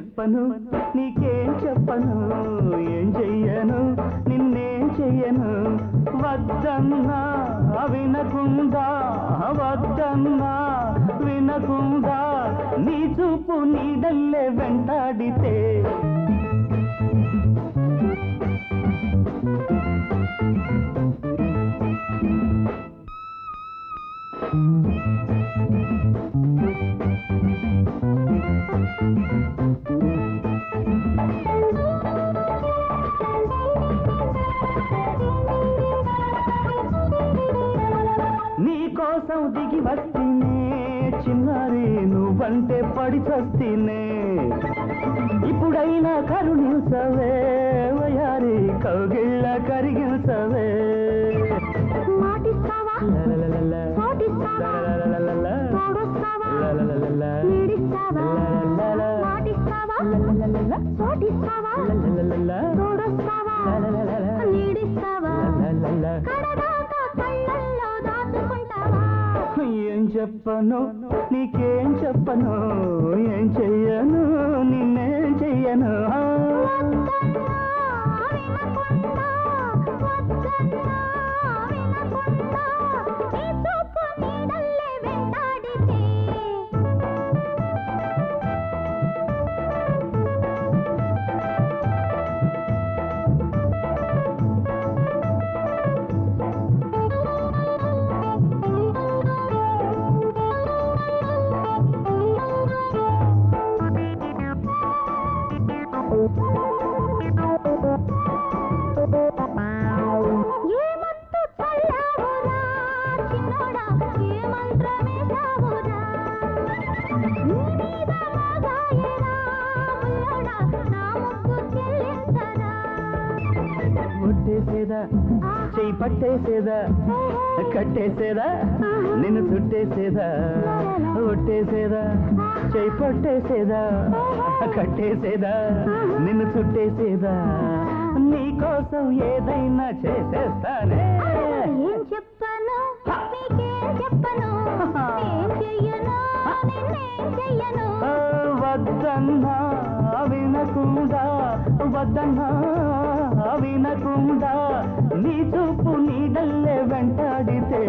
చెప్పను నీకేం చెప్పను ఏం చెయ్యను నిన్నేం చెయ్యను వద్దన్నా వినకుండా వద్దన్నా వినకుండా నీ చూపు నీడల్లే వెంటాడితే నీకోసం దిగి వస్తేనే చిన్నారి నువ్వంటే పడి చస్తేనే ఇప్పుడైనా కరుణించవే వయారి కౌగిళ్ళ కరిగించవే మాటిస్తావా తోటిస్తావా తోడొస్తావా నీడిస్తావా మాటిస్తావా తోటిస్తావా తోడొస్తావా నీడిస్తావా కడదాకా కళ్ళల్లో దాచుకుంటావా ఏం చెప్పను నీకేం చెప్పను ఏం చెయ్యను నిన్నేం చెయ్యను ఒట్టేసేదా చెయ్యి పట్టేసేదా కట్టేసేదా నిన్ను చుట్టేసేదా ఒట్టేసేదా చెయ్యి పట్టేసేదా కట్టేసేదా నిన్ను చుట్టేసేదా నీకోసం ఏదైనా చేసేస్తానే ఏం చెప్పను నీకేం చెప్పను ఏం చెయ్యను నిన్నేం చెయ్యను వద్దన్నా వినకుండా వద్దన్నా వినకుండా నీ చూపు నీడల్లే వెంటాడితే